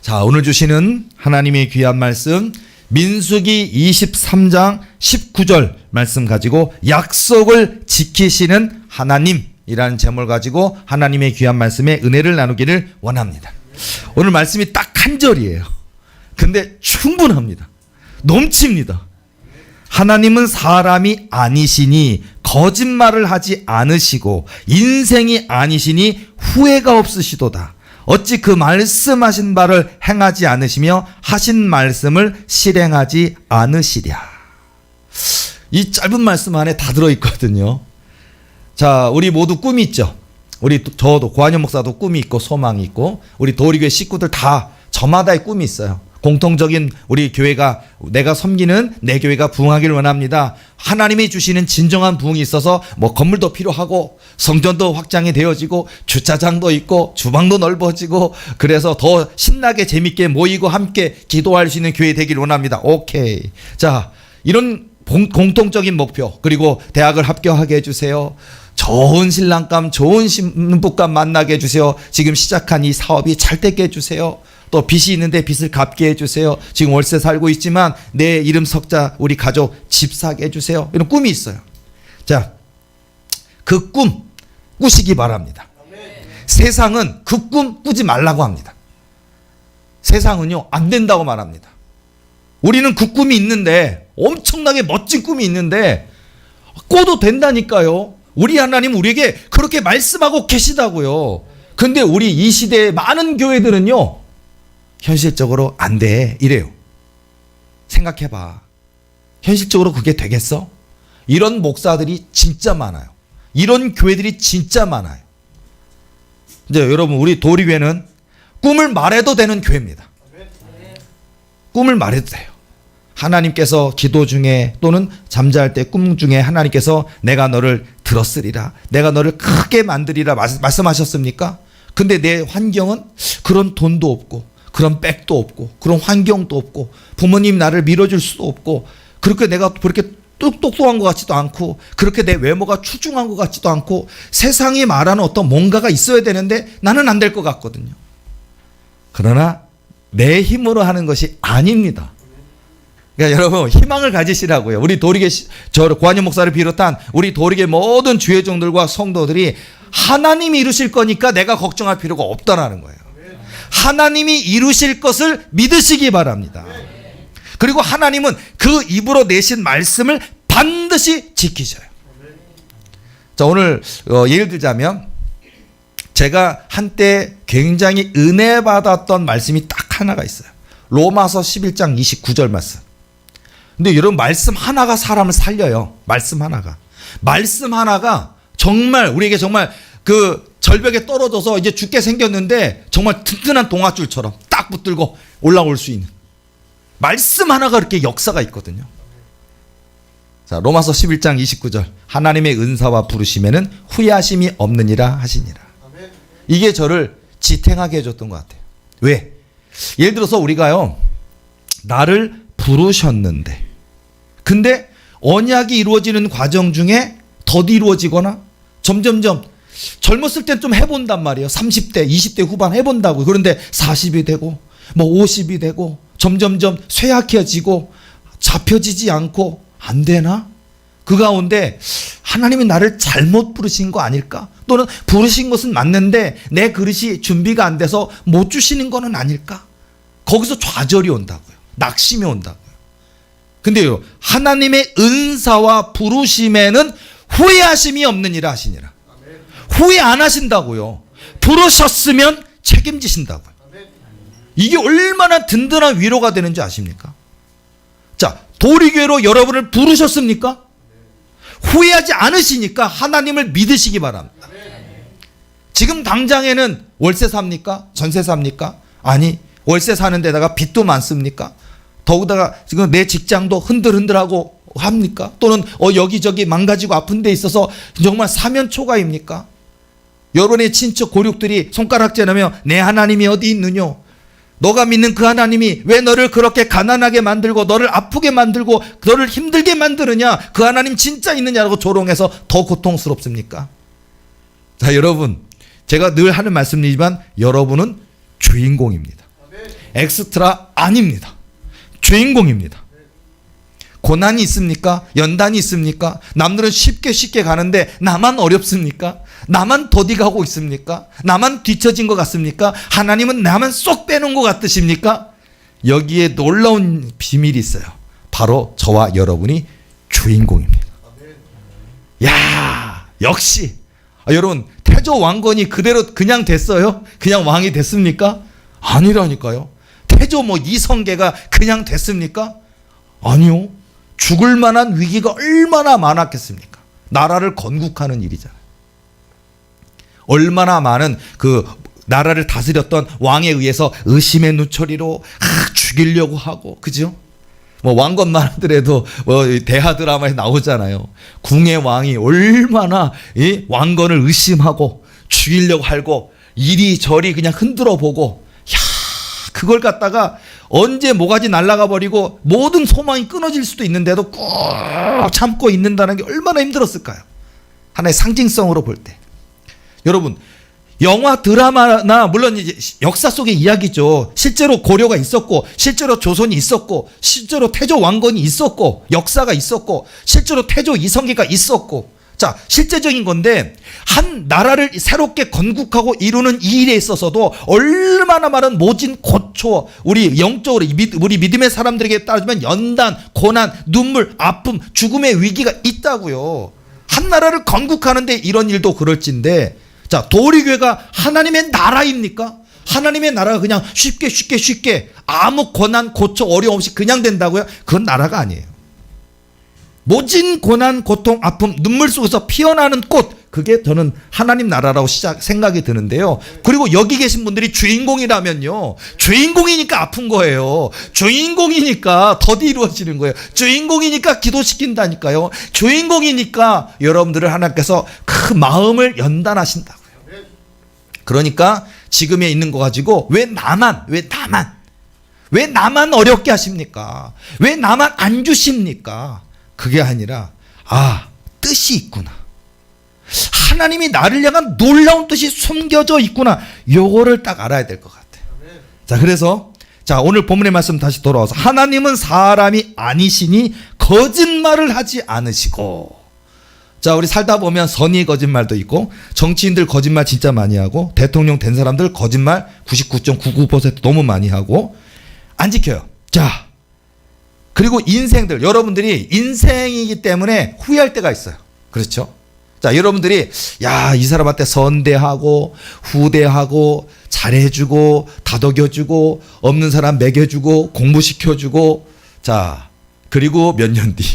자, 오늘 주시는 하나님의 귀한 말씀 민수기 23장 19절 말씀 가지고 약속을 지키시는 하나님이라는 제목을 가지고 하나님의 귀한 말씀에 은혜를 나누기를 원합니다. 오늘 말씀이 딱 한 절이에요. 근데 충분합니다. 넘칩니다. 하나님은 사람이 아니시니 거짓말을 하지 않으시고 인생이 아니시니 후회가 없으시도다. 어찌 그 말씀하신 바를 행하지 않으시며 하신 말씀을 실행하지 않으시랴. 이 짧은 말씀 안에 다 들어있거든요. 자, 우리 모두 꿈이 있죠. 저도 고한영 목사도 꿈이 있고 소망이 있고 우리 도리교회 식구들 다 저마다의 꿈이 있어요. 공통적인 우리 교회가 내가 섬기는 내 교회가 부흥하기를 원합니다. 하나님이 주시는 진정한 부흥이 있어서 뭐 건물도 필요하고 성전도 확장이 되어지고 주차장도 있고 주방도 넓어지고 그래서 더 신나게 재밌게 모이고 함께 기도할 수 있는 교회 되기를 원합니다. 오케이. 자, 이런 공통적인 목표, 그리고 대학을 합격하게 해주세요. 좋은 신랑감, 좋은 신부감 만나게 해주세요. 지금 시작한 이 사업이 잘 되게 해주세요. 또 빚이 있는데 빚을 갚게 해주세요. 지금 월세 살고 있지만 내 이름 석자 우리 가족 집 사게 해주세요. 이런 꿈이 있어요. 자, 그 꿈 꾸시기 바랍니다. 세상은 그 꿈 꾸지 말라고 합니다. 세상은요 안 된다고 말합니다. 우리는 그 꿈이 있는데, 엄청나게 멋진 꿈이 있는데 꿔도 된다니까요. 우리 하나님 우리에게 그렇게 말씀하고 계시다고요. 근데 우리 이 시대의 많은 교회들은요 현실적으로 안 돼 이래요. 생각해봐. 현실적으로 그게 되겠어? 이런 목사들이 진짜 많아요. 이런 교회들이 진짜 많아요. 이제 여러분, 우리 도리교회는 꿈을 말해도 되는 교회입니다. 꿈을 말해도 돼요. 하나님께서 기도 중에 또는 잠잘 때 꿈 중에 하나님께서 내가 너를 들었으리라, 내가 너를 크게 만들리라 말씀하셨습니까? 근데 내 환경은 그런 돈도 없고 그런 백도 없고 그런 환경도 없고 부모님 나를 밀어줄 수도 없고 그렇게 내가 그렇게 똑똑한 것 같지도 않고 그렇게 내 외모가 출중한 것 같지도 않고 세상이 말하는 어떤 뭔가가 있어야 되는데 나는 안 될 것 같거든요. 그러나 내 힘으로 하는 것이 아닙니다. 그러니까 여러분, 희망을 가지시라고요. 우리 도리계, 저 고한영 목사를 비롯한 우리 도리계 모든 주회종들과 성도들이 하나님이 이루실 거니까 내가 걱정할 필요가 없다라는 거예요. 하나님이 이루실 것을 믿으시기 바랍니다. 그리고 하나님은 그 입으로 내신 말씀을 반드시 지키셔요. 자, 오늘 예를 들자면 제가 한때 굉장히 은혜 받았던 말씀이 딱 하나가 있어요. 로마서 11장 29절 말씀. 근데 여러분, 말씀 하나가 사람을 살려요. 말씀 하나가 정말 우리에게 정말 그 절벽에 떨어져서 이제 죽게 생겼는데 정말 튼튼한 동아줄처럼 딱 붙들고 올라올 수 있는 말씀 하나가 그렇게 역사가 있거든요. 자, 로마서 11장 29절. 하나님의 은사와 부르심에는 후회하심이 없느니라 하시니라. 이게 저를 지탱하게 해줬던 것 같아요. 왜? 예를 들어서 우리가요, 나를 부르셨는데 근데 언약이 이루어지는 과정 중에 덧 이루어지거나 점점점 젊었을 땐 좀 해본단 말이에요. 30대, 20대 후반 해본다고. 그런데 40이 되고 뭐 50이 되고 점점점 쇠약해지고 잡혀지지 않고 안 되나? 그 가운데 하나님이 나를 잘못 부르신 거 아닐까? 또는 부르신 것은 맞는데 내 그릇이 준비가 안 돼서 못 주시는 거는 아닐까? 거기서 좌절이 온다고요. 낙심이 온다고요. 근데요, 하나님의 은사와 부르심에는 후회하심이 없느니라 하시니라. 후회 안 하신다고요. 부르셨으면 책임지신다고요. 이게 얼마나 든든한 위로가 되는지 아십니까? 자, 도리교회로 여러분을 부르셨습니까? 후회하지 않으시니까 하나님을 믿으시기 바랍니다. 지금 당장에는 월세 삽니까? 전세 삽니까? 아니, 월세 사는 데다가 빚도 많습니까? 더구다가 지금 내 직장도 흔들흔들하고 합니까? 또는 여기저기 망가지고 아픈 데 있어서 정말 사면초가입니까? 여러분의 친척 고륙들이 손가락질 하며 내 하나님이 어디 있느냐? 너가 믿는 그 하나님이 왜 너를 그렇게 가난하게 만들고 너를 아프게 만들고 너를 힘들게 만드느냐? 그 하나님 진짜 있느냐고 조롱해서 더 고통스럽습니까? 자, 여러분, 제가 늘 하는 말씀이지만 여러분은 주인공입니다. 엑스트라 아닙니다. 주인공입니다. 고난이 있습니까? 연단이 있습니까? 남들은 쉽게 가는데 나만 어렵습니까? 나만 더디 가고 있습니까? 나만 뒤처진 것 같습니까? 하나님은 나만 쏙 빼놓은 것 같으십니까? 여기에 놀라운 비밀이 있어요. 바로 저와 여러분이 주인공입니다. 야, 역시 여러분, 태조 왕건이 그대로 그냥 됐어요? 그냥 왕이 됐습니까? 아니라니까요. 태조 이성계가 그냥 됐습니까? 아니요. 죽을 만한 위기가 얼마나 많았겠습니까? 나라를 건국하는 일이잖아요. 얼마나 많은 그 나라를 다스렸던 왕에 의해서 의심의 누처리로 죽이려고 하고, 그죠? 왕건만 하더라도 대하 드라마에 나오잖아요. 궁의 왕이 얼마나 이 왕건을 의심하고 죽이려고 하고 이리저리 그냥 흔들어 보고, 야, 그걸 갖다가 언제 모가지 날아가 버리고 모든 소망이 끊어질 수도 있는데도 꾹 참고 있는다는 게 얼마나 힘들었을까요? 하나의 상징성으로 볼 때. 여러분, 영화 드라마나 물론 이제 역사 속의 이야기죠. 실제로 고려가 있었고, 실제로 조선이 있었고, 실제로 태조 왕건이 있었고, 역사가 있었고, 실제로 태조 이성계가 있었고, 자, 실제적인 건데 한 나라를 새롭게 건국하고 이루는 이 일에 있어서도 얼마나 많은 모진 고초, 우리 영적으로 우리 믿음의 사람들에게 따지면 연단, 고난, 눈물, 아픔, 죽음의 위기가 있다고요. 한 나라를 건국하는데 이런 일도 그럴진데, 자, 도리교회가 하나님의 나라입니까? 하나님의 나라가 그냥 쉽게 아무 고난, 고초, 어려움 없이 그냥 된다고요? 그건 나라가 아니에요. 모진 고난, 고통, 아픔, 눈물 속에서 피어나는 꽃, 그게 저는 하나님 나라라고 생각이 드는데요. 그리고 여기 계신 분들이 주인공이라면요, 주인공이니까 아픈 거예요. 주인공이니까 더디 이루어지는 거예요. 주인공이니까 기도시킨다니까요. 주인공이니까 여러분들을 하나님께서 그 마음을 연단하신다고요. 그러니까 지금에 있는 거 가지고 왜 나만 어렵게 하십니까? 왜 나만 안 주십니까? 그게 아니라, 뜻이 있구나. 하나님이 나를 향한 놀라운 뜻이 숨겨져 있구나. 요거를 딱 알아야 될 것 같아요. 자, 그래서 자, 오늘 본문의 말씀 다시 돌아와서, 하나님은 사람이 아니시니 거짓말을 하지 않으시고. 자, 우리 살다 보면 선의의 거짓말도 있고, 정치인들 거짓말 진짜 많이 하고, 대통령 된 사람들 거짓말 99.99% 너무 많이 하고 안 지켜요. 자, 그리고 인생들, 여러분들이 인생이기 때문에 후회할 때가 있어요. 그렇죠? 자, 여러분들이 이 사람한테 선대하고 후대하고 잘해주고 다독여주고 없는 사람 먹여주고 공부시켜주고, 자, 그리고 몇 년 뒤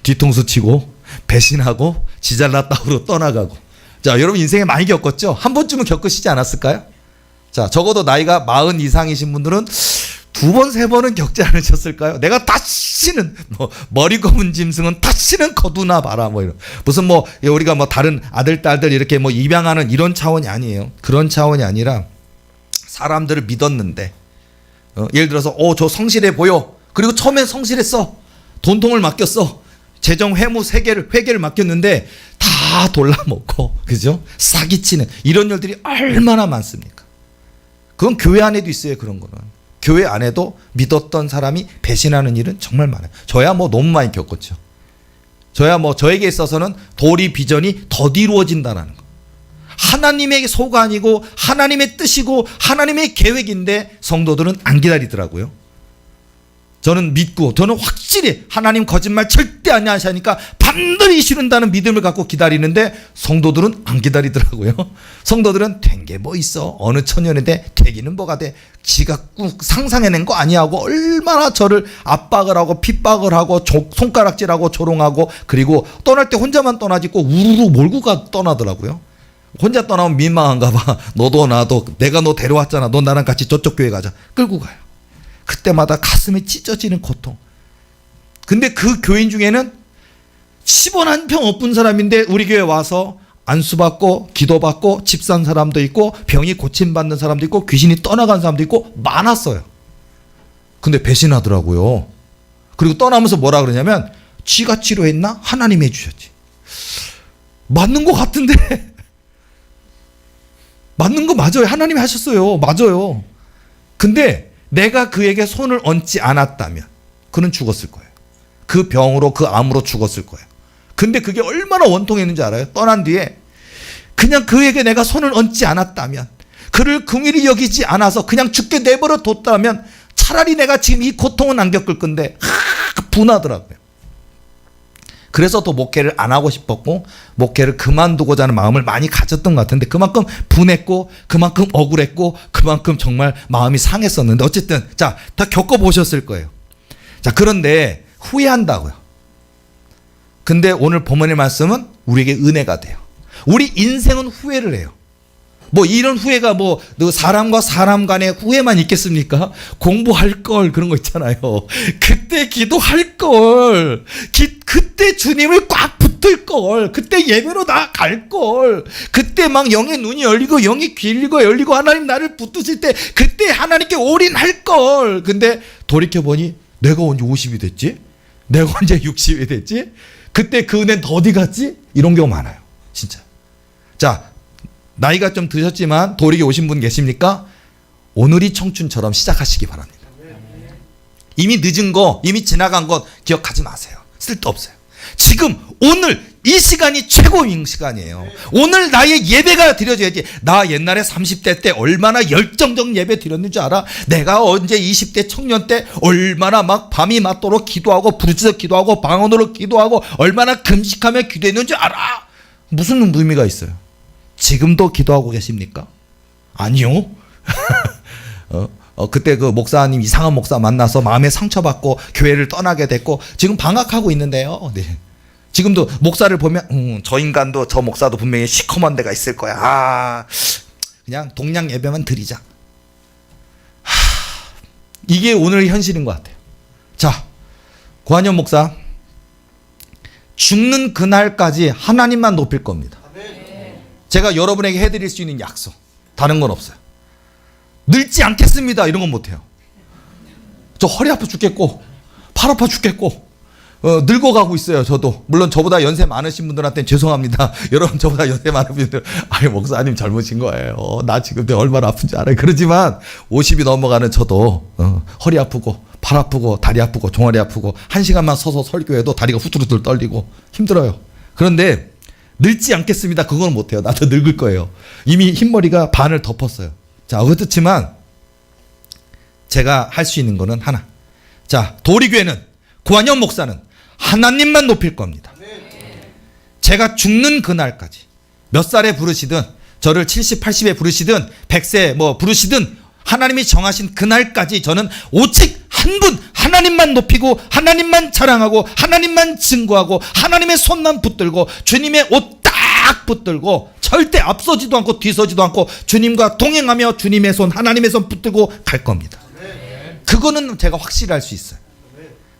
뒤통수 치고 배신하고 지잘났다고 떠나가고. 자, 여러분 인생에 많이 겪었죠? 한 번쯤은 겪으시지 않았을까요? 자, 적어도 나이가 40 이상이신 분들은 2번, 3번은 겪지 않으셨을까요? 내가 다시는 머리 검은 짐승은 다시는 거두나 봐라 이런. 무슨 우리가 다른 아들, 딸들 이렇게 입양하는 이런 차원이 아니에요. 그런 차원이 아니라 사람들을 믿었는데, 예를 들어서 저 성실해 보여. 그리고 처음엔 성실했어. 돈통을 맡겼어. 재정 회무 회계를 맡겼는데 다 돌라먹고, 그죠? 사기치는 이런 일들이 얼마나 많습니까? 그건 교회 안에도 있어요. 그런 거는. 교회 안에도 믿었던 사람이 배신하는 일은 정말 많아요. 저야 너무 많이 겪었죠. 저야 저에게 있어서는 도리 비전이 더디 이루어진다는 거. 하나님의 소가 아니고 하나님의 뜻이고 하나님의 계획인데 성도들은 안 기다리더라고요. 저는 믿고, 저는 확실히 하나님 거짓말 절대 안 하시니까 반드시 이루는다는 믿음을 갖고 기다리는데, 성도들은 안 기다리더라고요. 성도들은 된 게 뭐 있어, 어느 천년인데 되기는 뭐가 돼, 지가 꾹 상상해낸 거 아니야 하고 얼마나 저를 압박을 하고 핍박을 하고 손가락질하고 조롱하고, 그리고 떠날 때 혼자만 떠나지 꼭 우르르 몰고 떠나더라고요. 혼자 떠나면 민망한가 봐. 너도 나도, 내가 너 데려왔잖아, 너 나랑 같이 저쪽 교회 가자, 끌고 가요. 그때마다 가슴이 찢어지는 고통. 근데 그 교인 중에는 10원 한 평 없은 사람인데 우리 교회 와서 안수받고 기도받고 집 산 사람도 있고 병이 고침받는 사람도 있고 귀신이 떠나간 사람도 있고 많았어요. 근데 배신하더라고요. 그리고 떠나면서 뭐라 그러냐면, 지가 치료했나? 하나님이 해주셨지. 맞는 것 같은데. 맞는 거 맞아요. 하나님이 하셨어요. 맞아요. 근데 내가 그에게 손을 얹지 않았다면 그는 죽었을 거예요. 그 병으로, 그 암으로 죽었을 거예요. 근데 그게 얼마나 원통했는지 알아요? 떠난 뒤에 그냥 그에게 내가 손을 얹지 않았다면, 그를 긍휼히 여기지 않아서 그냥 죽게 내버려 뒀다면 차라리 내가 지금 이 고통은 안 겪을 건데 분하더라고요. 그래서 더 목회를 안 하고 싶었고 목회를 그만두고자 하는 마음을 많이 가졌던 것 같은데, 그만큼 분했고 그만큼 억울했고 그만큼 정말 마음이 상했었는데, 어쨌든 자, 다 겪어보셨을 거예요. 자, 그런데 후회한다고요. 근데 오늘 본문의 말씀은 우리에게 은혜가 돼요. 우리 인생은 후회를 해요. 뭐 이런 후회가 뭐 사람과 사람 간의 후회만 있겠습니까? 공부할 걸, 그런 거 있잖아요. 그때 기도할 걸, 그때 주님을 꽉 붙을 걸, 그때 예배로 나갈 걸, 그때 막 영의 눈이 열리고 영의 귀가 열리고 하나님 나를 붙드실 때 그때 하나님께 올인할 걸. 근데 돌이켜보니 내가 언제 50이 됐지? 내가 언제 60이 됐지? 그때 그 은혜는 어디 갔지? 이런 경우 많아요. 진짜. 자, 나이가 좀 드셨지만 돌이켜 오신 분 계십니까? 오늘이 청춘처럼 시작하시기 바랍니다. 이미 늦은 거, 이미 지나간 것 기억하지 마세요. 쓸데없어요. 지금 오늘 이 시간이 최고인 시간이에요. 오늘 나의 예배가 드려져야지. 나 옛날에 30대 때 얼마나 열정적 예배 드렸는 줄 알아? 내가 언제 20대 청년 때 얼마나 막 밤이 맞도록 기도하고 부르짖어 기도하고 방언으로 기도하고 얼마나 금식하며 기도했는 줄 알아? 무슨 의미가 있어요? 지금도 기도하고 계십니까? 아니요. 그때 그 목사님, 이상한 목사 만나서 마음에 상처받고 교회를 떠나게 됐고 지금 방학하고 있는데요. 네. 지금도 목사를 보면 저 인간도, 저 목사도 분명히 시커먼 데가 있을 거야. 그냥 동양 예배만 드리자. 이게 오늘 현실인 것 같아요. 자, 고한영 목사, 죽는 그날까지 하나님만 높일 겁니다. 제가 여러분에게 해드릴 수 있는 약속, 다른 건 없어요. 늙지 않겠습니다, 이런 건 못해요. 저 허리 아파 죽겠고 팔 아파 죽겠고 늙어가고 있어요. 저도 물론 저보다 연세 많으신 분들한테는 죄송합니다. 여러분 저보다 연세 많은 분들, 아니 목사님 젊으신 거예요. 나 지금 내가 얼마나 아픈지 알아요. 그러지만 50이 넘어가는 저도 허리 아프고 팔 아프고 다리 아프고 종아리 아프고 1시간만 서서 설교해도 다리가 후들후들 떨리고 힘들어요. 그런데 늙지 않겠습니다, 그건 못해요. 나도 늙을 거예요. 이미 흰머리가 반을 덮었어요. 자, 그렇지만 제가 할 수 있는 거는 하나. 자, 도리교회는, 고한영 목사는 하나님만 높일 겁니다. 제가 죽는 그날까지 몇 살에 부르시든, 저를 70, 80에 부르시든 100세 뭐 부르시든 하나님이 정하신 그날까지 저는 오직 한 분 하나님만 높이고 하나님만 자랑하고 하나님만 증거하고 하나님의 손만 붙들고 주님의 옷 딱 붙들고 절대 앞서지도 않고 뒤서지도 않고 주님과 동행하며 주님의 손, 하나님의 손 붙들고 갈 겁니다. 그거는 제가 확실할 수 있어요.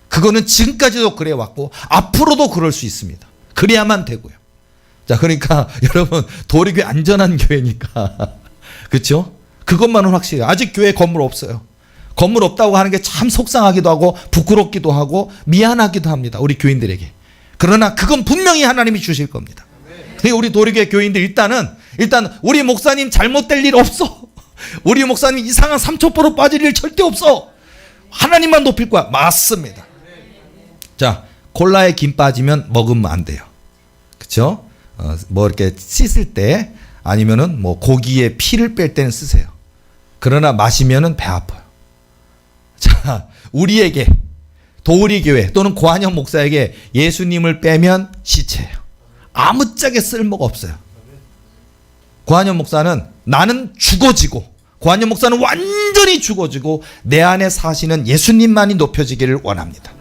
그거는 지금까지도 그래 왔고 앞으로도 그럴 수 있습니다. 그래야만 되고요. 자, 그러니까 여러분 도리교회 안전한 교회니까 그렇죠? 그것만은 확실해요. 아직 교회 건물 없어요. 건물 없다고 하는 게 참 속상하기도 하고 부끄럽기도 하고 미안하기도 합니다, 우리 교인들에게. 그러나 그건 분명히 하나님이 주실 겁니다. 그러니까 우리 도리교회 교인들 일단 우리 목사님 잘못될 일 없어. 우리 목사님 이상한 삼초포로 빠질 일 절대 없어. 하나님만 높일 거야. 맞습니다. 자, 콜라에 김 빠지면 먹으면 안 돼요. 그렇죠? 뭐 이렇게 씻을 때 아니면은 뭐 고기에 피를 뺄 때는 쓰세요. 그러나 마시면은 배 아파요. 자, 우리에게 도리교회 또는 고한영 목사에게 예수님을 빼면 시체예요. 아무짝에 쓸모가 없어요. 고한영 목사는 나는 죽어지고, 고한영 목사는 완전히 죽어지고 내 안에 사시는 예수님만이 높여지기를 원합니다.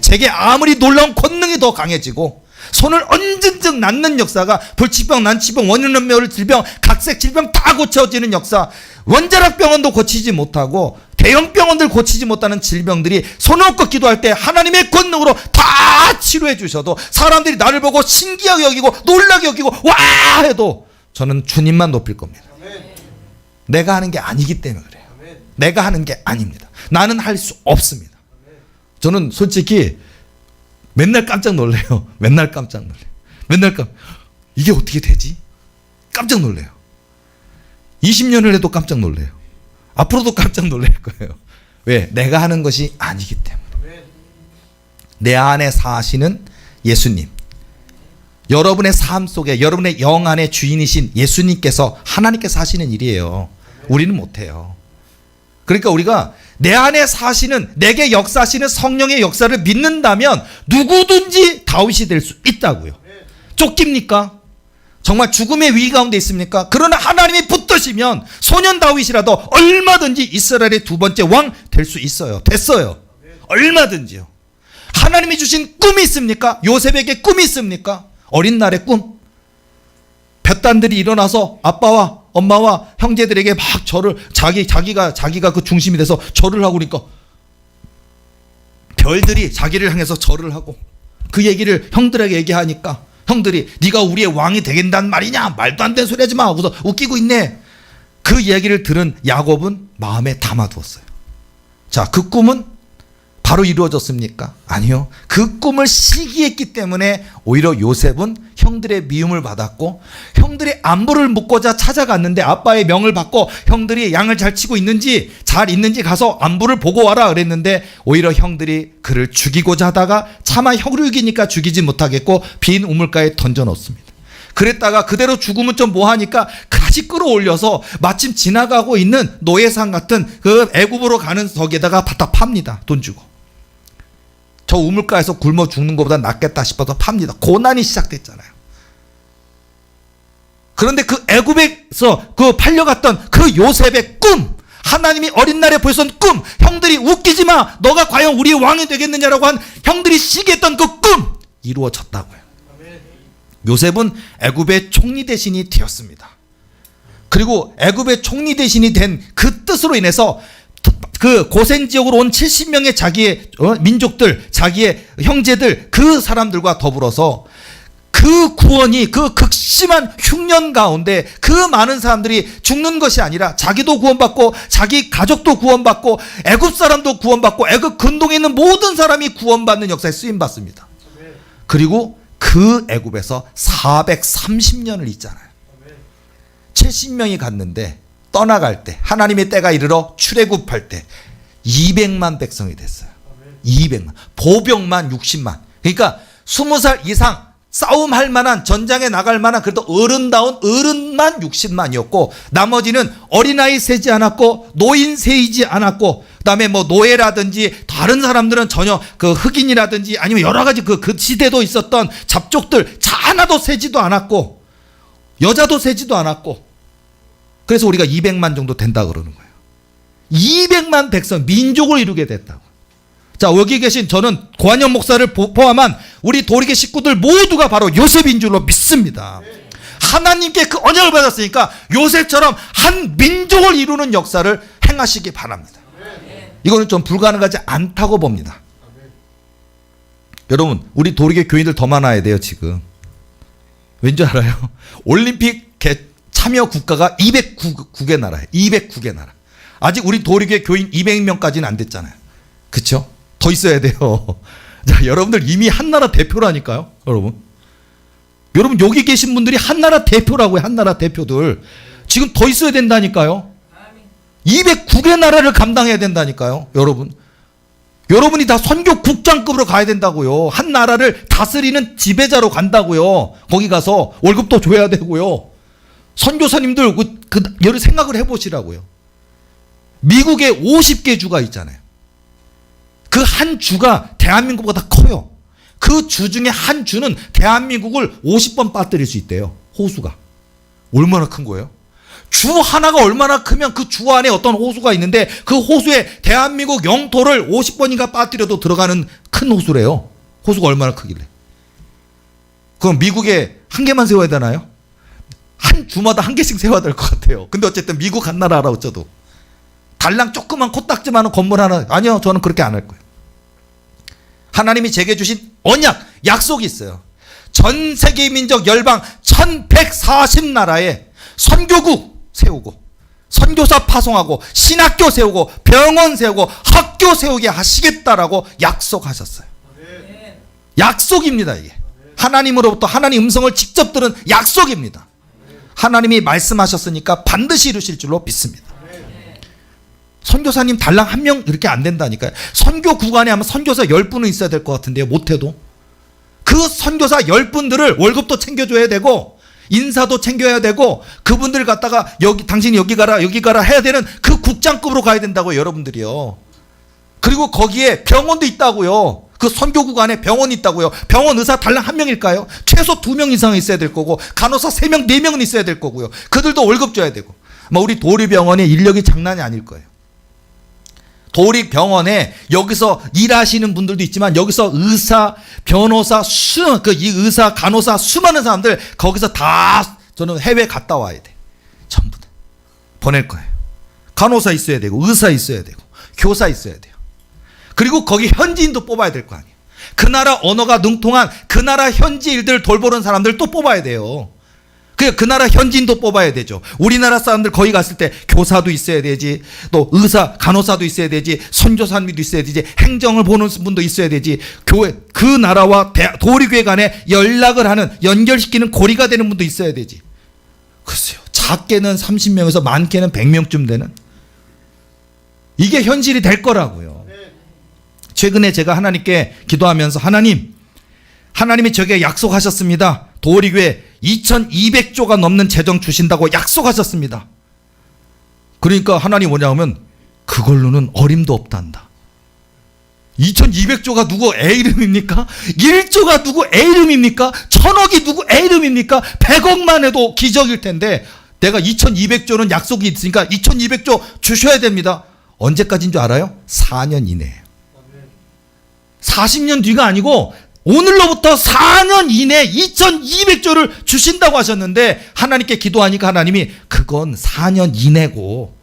제게 아무리 놀라운 권능이 더 강해지고 손을 얹은즉 낫는 역사가, 불치병, 난치병, 원인연멸 질병, 각색 질병 다 고쳐지는 역사, 원자력 병원도 고치지 못하고 대형 병원들 고치지 못하는 질병들이 손을 얹고 기도할 때 하나님의 권능으로 다 치료해 주셔도 사람들이 나를 보고 신기하게 여기고 놀라게 여기고 와 해도 저는 주님만 높일 겁니다. 내가 하는 게 아니기 때문에 그래요. 내가 하는 게 아닙니다. 나는 할 수 없습니다. 저는 솔직히 맨날 깜짝 놀래요. 맨날 깜짝 놀래요. 이게 어떻게 되지? 깜짝 놀래요. 20년을 해도 깜짝 놀래요. 앞으로도 깜짝 놀랄 거예요. 왜? 내가 하는 것이 아니기 때문에. 내 안에 사시는 예수님, 여러분의 삶 속에 여러분의 영 안에 주인이신 예수님께서 하나님께서 하시는 일이에요. 우리는 못해요. 그러니까 우리가 내 안에 사시는, 내게 역사하시는 성령의 역사를 믿는다면 누구든지 다윗이 될 수 있다고요. 쫓깁니까? 정말 죽음의 위기 가운데 있습니까? 그러나 하나님이 붙드시면 소년 다윗이라도 얼마든지 이스라엘의 두 번째 왕 될 수 있어요. 됐어요. 얼마든지요. 하나님이 주신 꿈이 있습니까? 요셉에게 꿈이 있습니까? 어린 날의 꿈. 볕단들이 일어나서 아빠와 엄마와 형제들에게 막 절을, 자기가 그 중심이 돼서 절을 하고 그러니까 별들이 자기를 향해서 절을 하고 그 얘기를 형들에게 얘기하니까 형들이 네가 우리의 왕이 되겠단 말이냐, 말도 안 되는 소리 하지 마 하고서 웃기고 있네. 그 얘기를 들은 야곱은 마음에 담아두었어요. 자, 그 꿈은 바로 이루어졌습니까? 아니요. 그 꿈을 시기했기 때문에 오히려 요셉은 형들의 미움을 받았고, 형들의 안부를 묻고자 찾아갔는데 아빠의 명을 받고 형들이 양을 잘 치고 있는지 잘 있는지 가서 안부를 보고 와라 그랬는데 오히려 형들이 그를 죽이고자 하다가 차마 혈육이니까 죽이지 못하겠고 빈 우물가에 던져놓습니다. 그랬다가 그대로 죽으면 좀 뭐하니까 다시 끌어올려서 마침 지나가고 있는 노예상 같은 그 애굽으로 가는 덕에다가 갖다 팝니다. 돈 주고. 저 우물가에서 굶어 죽는 것보다 낫겠다 싶어서 팝니다. 고난이 시작됐잖아요. 그런데 그 애굽에서 그 팔려갔던 그 요셉의 꿈, 하나님이 어린 날에 보였던 꿈, 형들이 웃기지 마, 너가 과연 우리의 왕이 되겠느냐라고 한 형들이 시기했던 그 꿈 이루어졌다고요. 요셉은 애굽의 총리 대신이 되었습니다. 그리고 애굽의 총리 대신이 된 그 뜻으로 인해서 그 고센 지역으로 온 70명의 자기의 민족들, 자기의 형제들, 그 사람들과 더불어서 그 구원이, 그 극심한 흉년 가운데 그 많은 사람들이 죽는 것이 아니라 자기도 구원받고 자기 가족도 구원받고 애굽 사람도 구원받고 애굽 근동에 있는 모든 사람이 구원받는 역사에 쓰임받습니다. 그리고 그 애굽에서 430년을 있잖아요. 70명이 갔는데 떠나갈 때 하나님의 때가 이르러 출애굽할 때 200만 백성이 됐어요. 200만. 보병만 60만. 그러니까 20살 이상 싸움할 만한, 전장에 나갈 만한 그래도 어른다운 어른만 60만이었고 나머지는 어린아이 세지 않았고 노인 세이지 않았고 그다음에 뭐 노예라든지 다른 사람들은 전혀 그 흑인이라든지 아니면 여러 가지 그 시대도 있었던 잡족들 하나도 세지도 않았고 여자도 세지도 않았고, 그래서 우리가 200만 정도 된다 그러는 거예요. 200만 백성, 민족을 이루게 됐다고. 자, 여기 계신 저는 고한영 목사를 포함한 우리 도리계 식구들 모두가 바로 요셉인 줄로 믿습니다. 하나님께 그 언약을 받았으니까 요셉처럼 한 민족을 이루는 역사를 행하시기 바랍니다. 이거는 좀 불가능하지 않다고 봅니다. 여러분, 우리 도리계 교인들 더 많아야 돼요. 지금 왠지 알아요? 올림픽 참여 국가가 209개 나라예요. 209개 나라. 아직 우리 도리계 교인 200명까지는 안 됐잖아요. 그렇죠? 더 있어야 돼요. 자, 여러분들 이미 한 나라 대표라니까요. 여러분 여기 계신 분들이 한 나라 대표라고요. 한 나라 대표들. 지금 더 있어야 된다니까요. 209개 나라를 감당해야 된다니까요. 여러분이 다 선교국장급으로 가야 된다고요. 한 나라를 다스리는 지배자로 간다고요. 거기 가서 월급도 줘야 되고요. 선교사님들 여러 생각을 해보시라고요. 미국에 50개 주가 있잖아요. 그 한 주가 대한민국보다 커요. 그 주 중에 한 주는 대한민국을 50번 빠뜨릴 수 있대요. 호수가. 얼마나 큰 거예요? 주 하나가 얼마나 크면 그 주 안에 어떤 호수가 있는데 그 호수에 대한민국 영토를 50번인가 빠뜨려도 들어가는 큰 호수래요. 호수가 얼마나 크길래. 그럼 미국에 한 개만 세워야 되나요? 한 주마다 한 개씩 세워야 될 것 같아요. 근데 어쨌든 미국 한 나라라 어쩌도. 달랑 조그만 코딱지만한 건물 하나, 아니요, 저는 그렇게 안 할 거예요. 하나님이 제게 주신 언약, 약속이 있어요. 전 세계 민족 열방 1140나라에 선교국 세우고 선교사 파송하고 신학교 세우고 병원 세우고 학교 세우게 하시겠다라고 약속하셨어요. 약속입니다. 이게 하나님으로부터 하나님 음성을 직접 들은 약속입니다. 하나님이 말씀하셨으니까 반드시 이루실 줄로 믿습니다. 선교사님 달랑 한 명 이렇게 안 된다니까요. 선교 구간에 하면 선교사 10분은 있어야 될 것 같은데요. 못해도. 그 선교사 10분들을 월급도 챙겨줘야 되고 인사도 챙겨야 되고 그분들 갖다가 여기 당신이 여기 가라 해야 되는 그 국장급으로 가야 된다고요. 여러분들이요. 그리고 거기에 병원도 있다고요. 그 선교 구간에 병원이 있다고요. 병원 의사 달랑 한 명일까요? 최소 2명 이상은 있어야 될 거고 간호사 3명, 4명은 있어야 될 거고요. 그들도 월급 줘야 되고. 우리 도리병원의 인력이 장난이 아닐 거예요. 도리병원에 여기서 일하시는 분들도 있지만 여기서 의사, 변호사, 이 의사, 간호사 수많은 사람들 거기서 다 저는 해외 갔다 와야 돼. 전부 다 보낼 거예요. 간호사 있어야 되고 의사 있어야 되고 교사 있어야 돼요. 그리고 거기 현지인도 뽑아야 될 거 아니에요. 그 나라 언어가 능통한 그 나라 현지인들 돌보는 사람들 또 뽑아야 돼요. 그 나라 현지인도 뽑아야 되죠. 우리나라 사람들 거기 갔을 때 교사도 있어야 되지, 또 의사, 간호사도 있어야 되지, 선교사님도 있어야 되지, 행정을 보는 분도 있어야 되지, 교회, 그 나라와 도리교회 간에 연락을 하는, 연결시키는 고리가 되는 분도 있어야 되지. 글쎄요. 작게는 30명에서 많게는 100명쯤 되는. 이게 현실이 될 거라고요. 최근에 제가 하나님께 기도하면서 하나님이 저에게 약속하셨습니다. 도리교회 2200조가 넘는 재정 주신다고 약속하셨습니다. 그러니까 하나님 뭐냐면 그걸로는 어림도 없단다. 2200조가 누구 애 이름입니까? 1조가 누구 애 이름입니까? 1000억이 누구 애 이름입니까? 100억만 해도 기적일 텐데 내가 2200조는 약속이 있으니까 2200조 주셔야 됩니다. 언제까지인 줄 알아요? 4년 이내예요. 40년 뒤가 아니고 오늘로부터 4년 이내에 2200조를 주신다고 하셨는데 하나님께 기도하니까 하나님이 그건 4년 이내고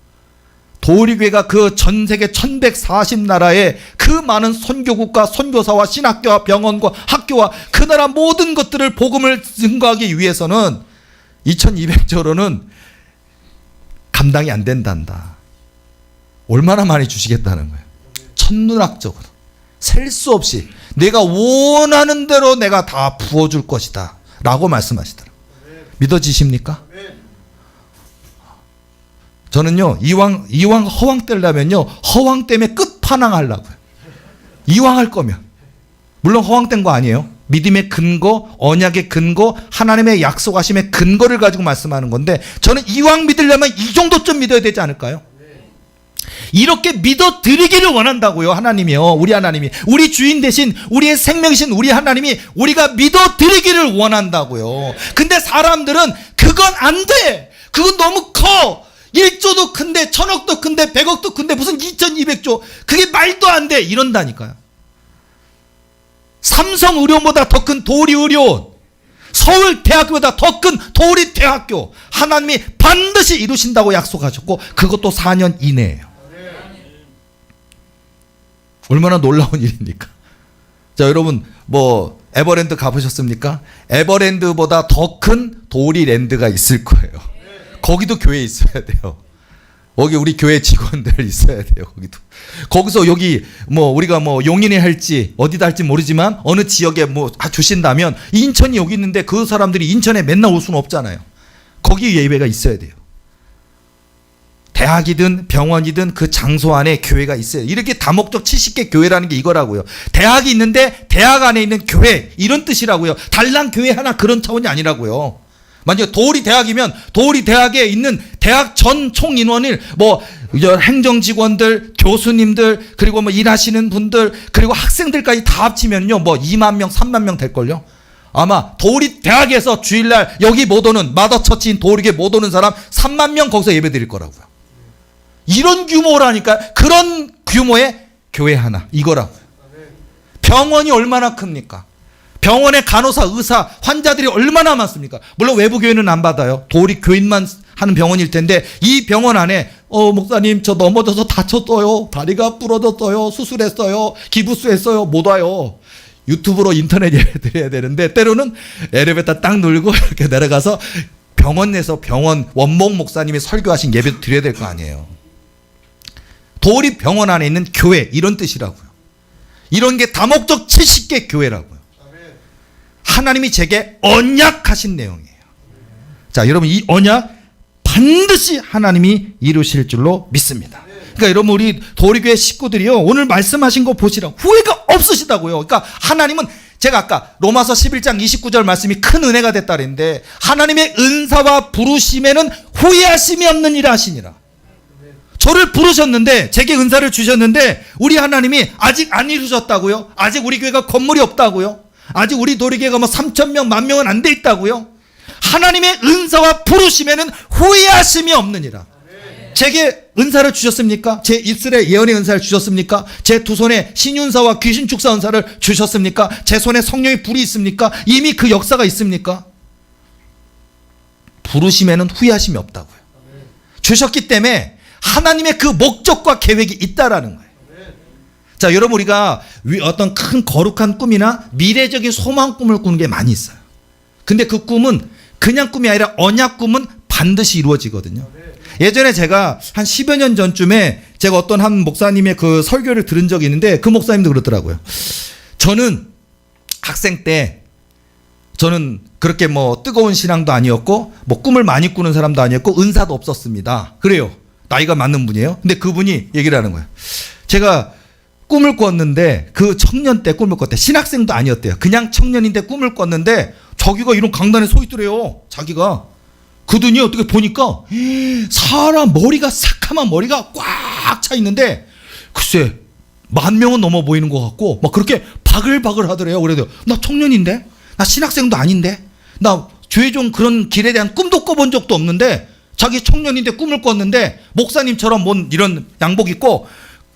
도리교회가 그 전 세계 1140나라의 그 많은 선교국과 선교사와 신학교와 병원과 학교와 그 나라 모든 것들을 복음을 증거하기 위해서는 2200조로는 감당이 안 된단다. 얼마나 많이 주시겠다는 거예요. 천문학적으로 셀 수 없이 내가 원하는 대로 내가 다 부어줄 것이다 라고 말씀하시더라고요. 믿어지십니까? 저는요 이왕 허황되려면요 허황됨의 끝판왕 하려고요. 이왕 할 거면 물론 허황된 거 아니에요. 믿음의 근거, 언약의 근거, 하나님의 약속하심의 근거를 가지고 말씀하는 건데 저는 이왕 믿으려면 이 정도쯤 믿어야 되지 않을까요? 이렇게 믿어드리기를 원한다고요. 하나님이요. 우리 하나님이 우리 주인 대신 우리의 생명이신 우리 하나님이 우리가 믿어드리기를 원한다고요. 근데 사람들은 그건 안 돼. 그건 너무 커. 1조도 큰데 1000억도 큰데 100억도 큰데 무슨 2200조 그게 말도 안 돼 이런다니까요. 삼성의료원보다 더 큰 도리의료원, 서울대학교보다 더 큰 도리대학교 하나님이 반드시 이루신다고 약속하셨고 그것도 4년 이내예요. 얼마나 놀라운 일입니까? 자, 여러분 뭐 에버랜드 가보셨습니까? 에버랜드보다 더 큰 도리랜드가 있을 거예요. 거기도 교회 있어야 돼요. 거기 우리 교회 직원들 있어야 돼요. 거기서 여기 뭐 우리가 뭐 용인에 할지 어디다 할지 모르지만 어느 지역에 뭐 주신다면 인천이 여기 있는데 그 사람들이 인천에 맨날 올 수는 없잖아요. 거기 예배가 있어야 돼요. 대학이든 병원이든 그 장소 안에 교회가 있어요. 이렇게 다목적 70개 교회라는 게 이거라고요. 대학이 있는데 대학 안에 있는 교회 이런 뜻이라고요. 달랑 교회 하나 그런 차원이 아니라고요. 만약에 도리대학이면 도리대학에 있는 대학 전 총 인원을 뭐 행정직원들, 교수님들 그리고 뭐 일하시는 분들 그리고 학생들까지 다 합치면요 뭐 2만 명, 3만 명 될걸요. 아마 도리대학에서 주일날 여기 못 오는 마더처치인 도리교회 못 오는 사람 3만 명 거기서 예배 드릴 거라고요. 이런 규모라니까. 그런 규모의 교회 하나 이거라고요. 병원이 얼마나 큽니까? 병원에 간호사, 의사, 환자들이 얼마나 많습니까? 물론 외부 교회는 안 받아요. 도리 교인만 하는 병원일 텐데 이 병원 안에 목사님 저 넘어져서 다쳤어요. 다리가 부러졌어요. 수술했어요. 기부수했어요. 못 와요. 유튜브로 인터넷 예배 드려야 되는데 때로는 엘리베이터 딱 누르고 이렇게 내려가서 병원 내서 병원 원목 목사님이 설교하신 예배 드려야 될 거 아니에요. 도리 병원 안에 있는 교회 이런 뜻이라고요. 이런 게 다목적 70개 교회라고요. 하나님이 제게 언약하신 내용이에요. 자, 여러분 이 언약 반드시 하나님이 이루실 줄로 믿습니다. 그러니까 여러분 우리 도리교회 식구들이요 오늘 말씀하신 거 보시라 후회가 없으시다고요. 그러니까 하나님은 제가 아까 로마서 11장 29절 말씀이 큰 은혜가 됐다 그랬는데 하나님의 은사와 부르심에는 후회하심이 없는 일 하시니라. 저를 부르셨는데 제게 은사를 주셨는데 우리 하나님이 아직 안 이루셨다고요? 아직 우리 교회가 건물이 없다고요? 아직 우리 도리교회가 뭐 3,000명, 10,000명은 안 돼 있다고요? 하나님의 은사와 부르심에는 후회하심이 없느니라. 제게 은사를 주셨습니까? 제 입술에 예언의 은사를 주셨습니까? 제 두 손에 신윤사와 귀신축사 은사를 주셨습니까? 제 손에 성령의 불이 있습니까? 이미 그 역사가 있습니까? 부르심에는 후회하심이 없다고요. 주셨기 때문에 하나님의 그 목적과 계획이 있다라는 거예요. 자, 여러분 우리가 어떤 큰 거룩한 꿈이나 미래적인 소망 꿈을 꾸는 게 많이 있어요. 근데 그 꿈은 그냥 꿈이 아니라 언약 꿈은 반드시 이루어지거든요. 예전에 제가 한 10여 년 전쯤에 제가 어떤 한 목사님의 그 설교를 들은 적이 있는데 그 목사님도 그렇더라고요. 저는 학생 때 저는 그렇게 뭐 뜨거운 신앙도 아니었고 뭐 꿈을 많이 꾸는 사람도 아니었고 은사도 없었습니다. 그래요. 나이가 많은 분이에요. 근데 그분이 얘기를 하는 거예요. 제가 꿈을 꿨는데 그 청년 때 꿈을 꿨대. 신학생도 아니었대요. 그냥 청년인데 꿈을 꿨는데 자기가 이런 강단에 서 있더래요. 자기가. 그더니 어떻게 보니까 사람 머리가 새카만 머리가 꽉 차 있는데 글쎄 10,000명은 넘어 보이는 것 같고 막 그렇게 바글바글 하더래요. 그래도 나 청년인데 나 신학생도 아닌데 나 죄종 그런 길에 대한 꿈도 꿔본 적도 없는데 자기 청년인데 꿈을 꿨는데 목사님처럼 뭔 이런 양복 입고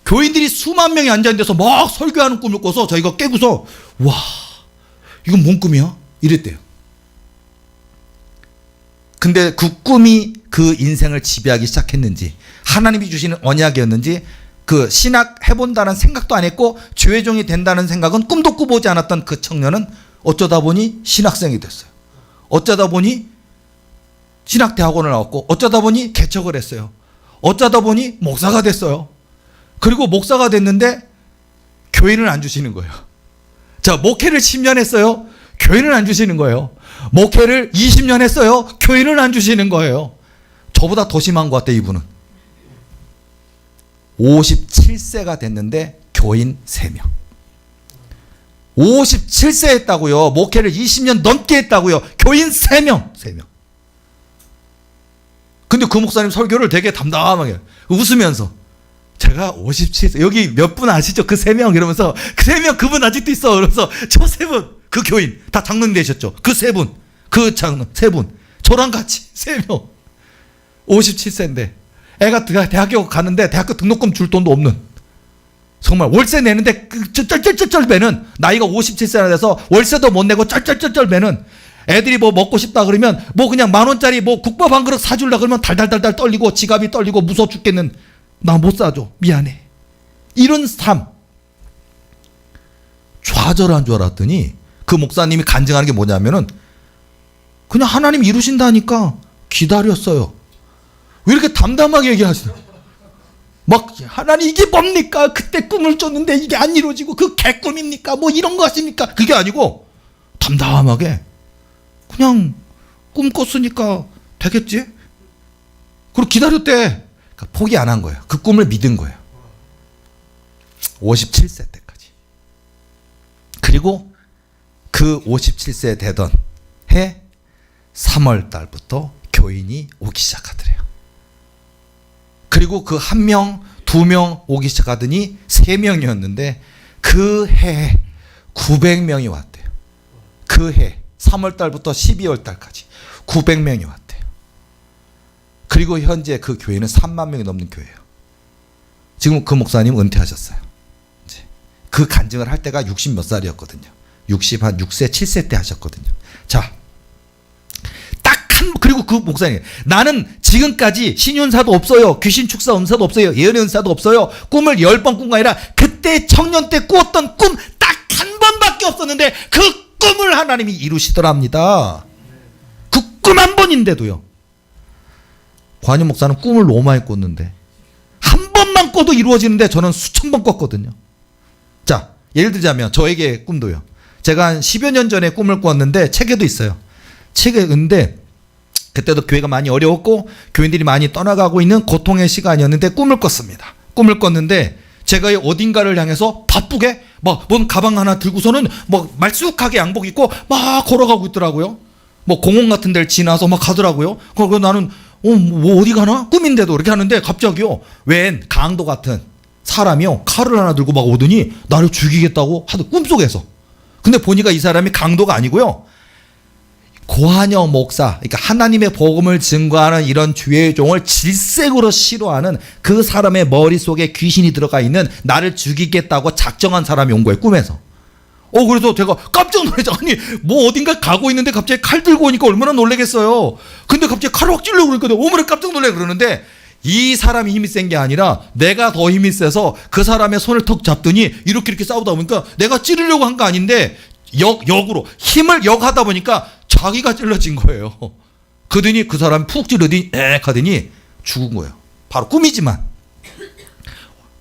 교인들이 수만 명이 앉아있는 데서 막 설교하는 꿈을 꿔서 저희가 깨고서 와 이건 뭔 꿈이야? 이랬대요. 근데 그 꿈이 그 인생을 지배하기 시작했는지 하나님이 주시는 언약이었는지 그 신학 해본다는 생각도 안 했고 죄종이 된다는 생각은 꿈도 꿔보지 않았던 그 청년은 어쩌다 보니 신학생이 됐어요. 어쩌다 보니 신학대학원을 나왔고 어쩌다 보니 개척을 했어요. 어쩌다 보니 목사가 됐어요. 그리고 목사가 됐는데 교회는 안 주시는 거예요. 자, 목회를 10년 했어요. 교회는 안 주시는 거예요. 목회를 20년 했어요. 교회는 안 주시는 거예요. 저보다 더 심한 것 같아 이분은. 57세가 됐는데 교인 3명. 57세 했다고요. 목회를 20년 넘게 했다고요. 교인 3명. 3명. 근데 그 목사님 설교를 되게 담담하게 웃으면서 제가 57세 여기 몇 분 아시죠? 그 3명 이러면서 그 3명 그분 아직도 있어. 그래서 저 3분 그 교인 다 장로님 되셨죠? 그 3분 그 장로 3분 저랑 같이 3명 57세인데 애가 대학교 가는데 대학교 등록금 줄 돈도 없는 정말 월세 내는데 쩔쩔쩔쩔 매는 나이가 57세나 돼서 월세도 못 내고 쩔쩔쩔쩔 매는 애들이 뭐 먹고 싶다 그러면 뭐 그냥 10,000원짜리 뭐 국밥 한 그릇 사주려 그러면 달달달달 떨리고 지갑이 떨리고 무서워 죽겠는 나 못 사줘 미안해 이런 삶 좌절한 줄 알았더니 그 목사님이 간증하는 게 뭐냐면은 그냥 하나님 이루신다니까 기다렸어요. 왜 이렇게 담담하게 얘기하시나? 막 하나님 이게 뭡니까? 그때 꿈을 쫓는데 이게 안 이루어지고 그 개꿈입니까? 뭐 이런 거 하십니까? 그게 아니고 담담하게 그냥 꿈 꿨으니까 되겠지? 그리고 기다렸대. 그러니까 포기 안 한 거예요. 그 꿈을 믿은 거예요. 57세 때까지. 그리고 그 57세 되던 해 3월 달부터 교인이 오기 시작하더래요. 그리고 그 1명, 2명 오기 시작하더니 3명이었는데 그 해에 900명이 왔대요. 그 해 3월 달부터 12월 달까지 900명이 왔대요. 그리고 현재 그 교회는 3만 명이 넘는 교회예요. 지금 그 목사님 은퇴하셨어요. 이제 그 간증을 할 때가 60 몇 살이었거든요. 60 한 6세, 7세 때 하셨거든요. 자, 그리고 그 목사님 나는 지금까지 신윤사도 없어요. 귀신 축사 은사도 없어요. 예언의 은사도 없어요. 꿈을 10번 꾼 거 아니라 그때 청년 때 꾸었던 꿈 딱 한 번밖에 없었는데 그 꿈을 하나님이 이루시더랍니다. 그 꿈 한 번인데도요. 관임 목사는 꿈을 너무 많이 꿨는데 한 번만 꿔도 이루어지는데 저는 수천 번 꿨거든요. 자, 예를 들자면 저에게 꿈도요. 제가 한 10여 년 전에 꿈을 꿨는데 책에도 있어요. 책에 근데 그때도 교회가 많이 어려웠고 교인들이 많이 떠나가고 있는 고통의 시간이었는데 꿈을 꿨습니다. 꿈을 꿨는데 제가 어딘가를 향해서 바쁘게 막 뭔 가방 하나 들고서는 막 말쑥하게 양복 입고 막 걸어가고 있더라고요. 뭐 공원 같은 데를 지나서 막 가더라고요. 그래서 나는 뭐 어디 가나? 꿈인데도 이렇게 하는데 갑자기요, 웬 강도 같은 사람이요 칼을 하나 들고 막 오더니 나를 죽이겠다고 하던 꿈속에서. 근데 보니까 이 사람이 강도가 아니고요, 고한여 목사, 그러니까 하나님의 복음을 증거하는 이런 주의 종을 질색으로 싫어하는 그 사람의 머릿속에 귀신이 들어가 있는 나를 죽이겠다고 작정한 사람이 온 거예요, 꿈에서. 그래서 제가 깜짝 놀랐죠. 아니, 뭐 어딘가 가고 있는데 갑자기 칼 들고 오니까 얼마나 놀라겠어요. 근데 갑자기 칼을 확 찔려고 그러니까 어머나 깜짝 놀래. 그러는데 이 사람이 힘이 센 게 아니라 내가 더 힘이 세서 그 사람의 손을 턱 잡더니 이렇게 싸우다 보니까 내가 찌르려고 한 거 아닌데 역으로 힘을 역하다 보니까 자기가 찔러진 거예요. 그러더니 그 사람이 푹 찌르더니 엑 하더니 죽은 거예요. 바로 꿈이지만.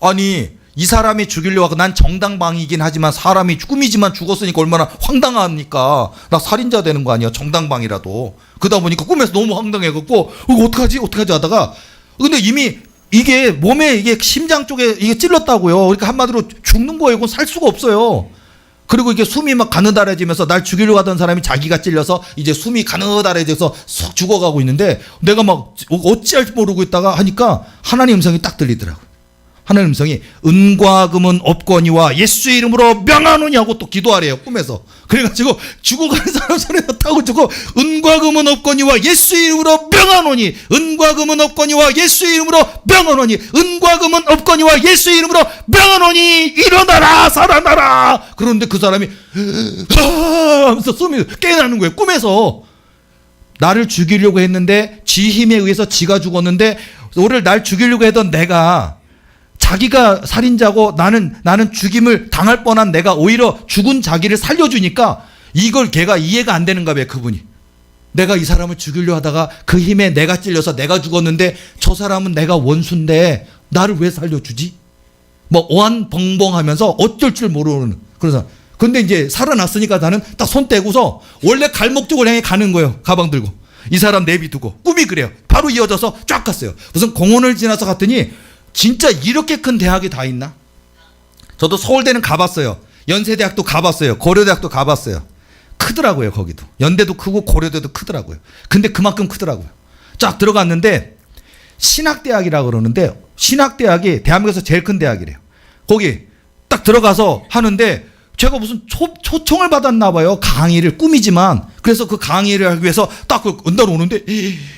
아니, 이 사람이 죽이려고 하고 난 정당방위이긴 하지만 사람이 꿈이지만 죽었으니까 얼마나 황당합니까? 나 살인자 되는 거 아니야, 정당방위라도. 그러다 보니까 꿈에서 너무 황당해갖고 이거 어떡하지 하다가, 근데 이미 이게 몸에 이게 심장 쪽에 이게 찔렀다고요. 그러니까 한마디로 죽는 거예요. 이건 살 수가 없어요. 그리고 이게 숨이 막 가느다래지면서 날 죽이려고 하던 사람이 자기가 찔려서 이제 숨이 가느다래져서 쑥 죽어가고 있는데 내가 막 어찌할 줄 모르고 있다가 하니까 하나님 음성이 딱 들리더라고요. 하나님 음성이 은과 금은 없거니와 예수의 이름으로 명하노니 하고 또 기도하래요, 꿈에서. 그래가지고 죽어가는 사람 손에 타고 주고 은과 금은 없거니와 예수의 이름으로 명하노니, 은과 금은 없거니와 예수의 이름으로 명하노니, 은과 금은 없거니와 예수의 이름으로 명하노니 일어나라 살아나라. 그런데 그 사람이 하면서 숨이 깨어나는 거예요, 꿈에서. 나를 죽이려고 했는데 지 힘에 의해서 지가 죽었는데 오늘 날 죽이려고 했던 내가, 자기가 살인자고 나는 죽임을 당할 뻔한 내가 오히려 죽은 자기를 살려주니까 이걸 걔가 이해가 안 되는가 봐요, 그분이. 내가 이 사람을 죽이려 하다가 그 힘에 내가 찔려서 내가 죽었는데 저 사람은 내가 원수인데 나를 왜 살려주지? 뭐 오한벙벙하면서 어쩔 줄 모르는 그런 사람. 근데 이제 살아났으니까 나는 딱 손 떼고서 원래 갈 목적을 향해 가는 거예요, 가방 들고. 이 사람 내비두고. 꿈이 그래요. 바로 이어져서 쫙 갔어요. 무슨 공원을 지나서 갔더니 진짜 이렇게 큰 대학이 다 있나? 저도 서울대는 가봤어요. 연세대학도 가봤어요. 고려대학도 가봤어요. 크더라고요, 거기도. 연대도 크고 고려대도 크더라고요. 근데 그만큼 크더라고요. 쫙 들어갔는데 신학대학이라고 그러는데, 신학대학이 대한민국에서 제일 큰 대학이래요. 거기 딱 들어가서 하는데 제가 무슨 초청을 받았나 봐요, 강의를. 꿈이지만. 그래서 그 강의를 하기 위해서 딱 은다로 오는데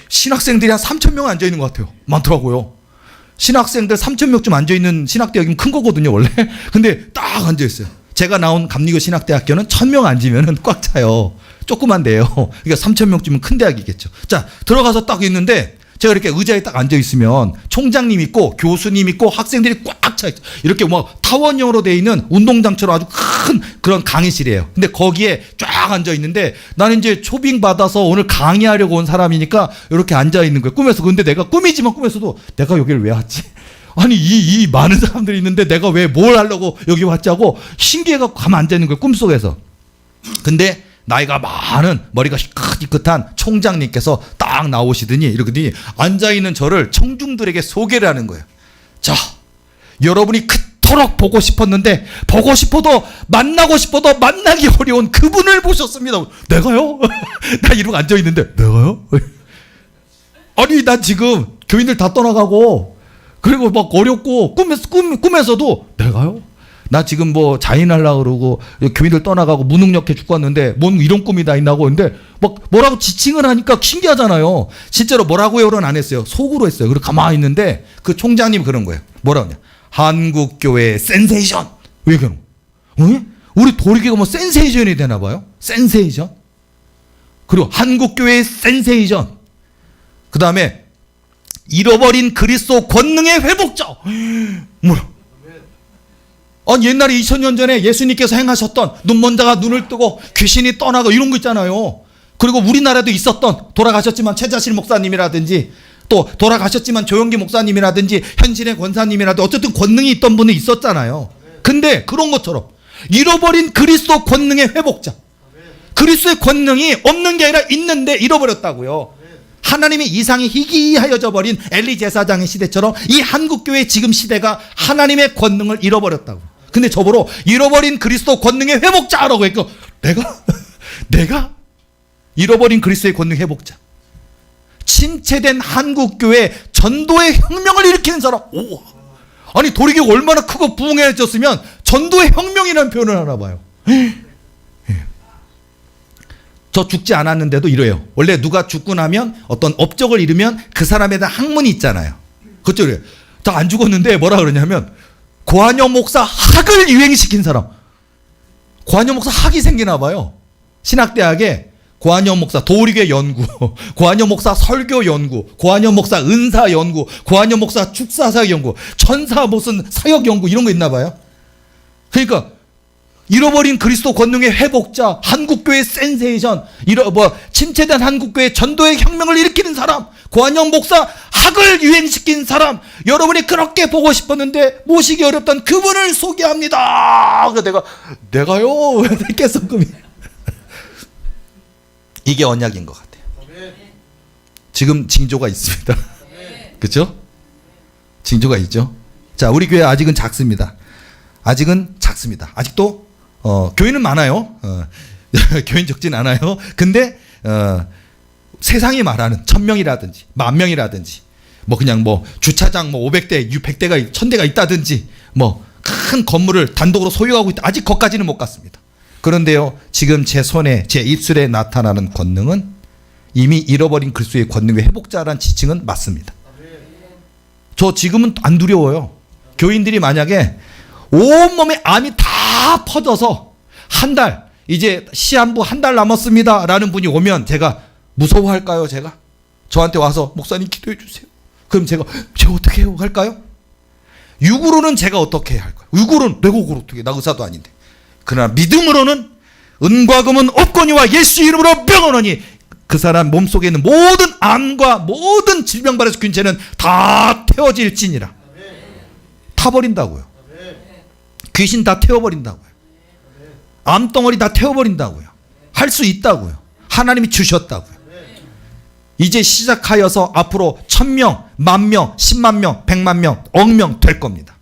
신학생들이 한 3,000명 앉아있는 것 같아요. 많더라고요. 신학생들 3,000명쯤 앉아있는 신학대학이면 큰 거거든요, 원래. 근데 딱 앉아있어요. 제가 나온 감리교 신학대학교는 1,000명 앉으면 꽉 차요. 조그만 데요. 그러니까 3,000명쯤은 큰 대학이겠죠. 자, 들어가서 딱 있는데 제가 이렇게 의자에 딱 앉아있으면 총장님 있고 교수님 있고 학생들이 꽉 차 있어요. 이렇게 막 타원형으로 되어 있는 운동장처럼 아주 큰 그런 강의실이에요. 근데 거기에 쫙 앉아있는데 나는 이제 초빙 받아서 오늘 강의하려고 온 사람이니까 이렇게 앉아있는 거예요, 꿈에서. 근데 내가 꿈이지만 꿈에서도 내가 여기를 왜 왔지? 아니 이 많은 사람들이 있는데 내가 왜 뭘 하려고 여기 왔지 하고 신기해갖고 가만 앉아있는 거예요, 꿈속에서. 근데 나이가 많은 머리가 희끗희끗한 총장님께서 딱 나오시더니 이러더니 앉아있는 저를 청중들에게 소개를 하는 거예요. 자, 여러분이 그토록 보고 싶었는데 보고 싶어도 만나고 싶어도 만나기 어려운 그분을 보셨습니다. 내가요? 나 이러고 앉아있는데 내가요? 아니 난 지금 교인들 다 떠나가고 그리고 막 어렵고 꿈에서도 내가요? 나 지금 뭐 자인하려고 그러고 교인들 떠나가고 무능력해 죽겠는데 뭔 이런 꿈이 다 있나고. 근데 막 뭐라고 지칭을 하니까 신기하잖아요. 실제로 뭐라고요는 안 했어요. 속으로 했어요. 그리고 가만히 있는데 그 총장님이 그런 거예요. 뭐라고 하냐, 한국교회 센세이션. 왜 그런 거예요? 우리 도리교가 뭐 센세이션이 되나 봐요. 센세이션. 그리고 한국교회 센세이션. 그 다음에 잃어버린 그리스도 권능의 회복자. 뭐야? 아니 옛날에 2000년 전에 예수님께서 행하셨던 눈먼 자가 눈을 뜨고 귀신이 떠나고 이런 거 있잖아요. 그리고 우리나라도 있었던, 돌아가셨지만 최자실 목사님이라든지 또 돌아가셨지만 조영기 목사님이라든지 현실의 권사님이라든지 어쨌든 권능이 있던 분이 있었잖아요. 근데 그런 것처럼 잃어버린 그리스도 권능의 회복자. 그리스도의 권능이 없는 게 아니라 있는데 잃어버렸다고요. 하나님의 이상이 희귀하여져 버린 엘리 제사장의 시대처럼 이 한국교회 지금 시대가 하나님의 권능을 잃어버렸다고. 근데 저보러 잃어버린 그리스도 권능의 회복자라고 했고, 내가 잃어버린 그리스도의 권능 회복자, 침체된 한국교회 전도의 혁명을 일으키는 사람. 오, 아니 도리교가 얼마나 크고 부흥해졌으면 전도의 혁명이라는 표현을 하나 봐요. 저 죽지 않았는데도 이래요. 원래 누가 죽고 나면 어떤 업적을 이루면 그 사람에 대한 학문이 있잖아요. 그렇죠? 그래요. 저 안 죽었는데 뭐라 그러냐면 고한여 목사 학을 유행시킨 사람. 고한여 목사 학이 생기나 봐요. 신학대학에 고한여 목사 도리교 연구, 고한여 목사 설교 연구, 고한여 목사 은사 연구, 고한여 목사 축사사역 연구, 천사 무슨 사역 연구 이런 거 있나 봐요. 그러니까 잃어버린 그리스도 권능의 회복자, 한국교회 센세이션, 침체된 한국교회 전도의 혁명을 일으키는 사람, 고한영 목사 학을 유행시킨 사람, 여러분이 그렇게 보고 싶었는데 모시기 어렵던 그분을 소개합니다. 그래서 내가요? 깼었금이. 이게 언약인 것 같아요. 지금 징조가 있습니다. 그렇죠? 징조가 있죠. 자, 우리 교회 아직은 작습니다. 아직도 교회는 많아요. 교회는 적진 않아요. 근데 세상이 말하는 1000명이라든지 10,000명이라든지 그냥 주차장 500대, 600대가 1000대가 있다든지 큰 건물을 단독으로 소유하고 있다. 아직 거기까지는 못 갔습니다. 그런데요, 지금 제 손에, 제 입술에 나타나는 권능은 이미 잃어버린 그리스도의 권능의 회복자라는 지칭은 맞습니다. 저 지금은 안 두려워요. 교인들이 만약에 온몸에 암이 다 퍼져서 이제 시한부 한 달 남았습니다 라는 분이 오면 제가 무서워할까요? 제가 저한테 와서 목사님 기도해 주세요. 그럼 제가 어떻게 해요? 할까요? 육으로는 제가 어떻게 해야 할까요? 육으로는 내가 어떻게, 나 의사도 아닌데. 그러나 믿음으로는 은과 금은 없거니와 예수 이름으로 명하노니 그 사람 몸속에 있는 모든 암과 모든 질병발에서 균체는 다 태워질지니라. 타버린다고요. 귀신 다 태워버린다고요. 암덩어리 다 태워버린다고요. 할 수 있다고요. 하나님이 주셨다고요. 이제 시작하여서 앞으로 1000명, 10,000명, 100,000명, 1,000,000명, 1,000,000명 될 겁니다.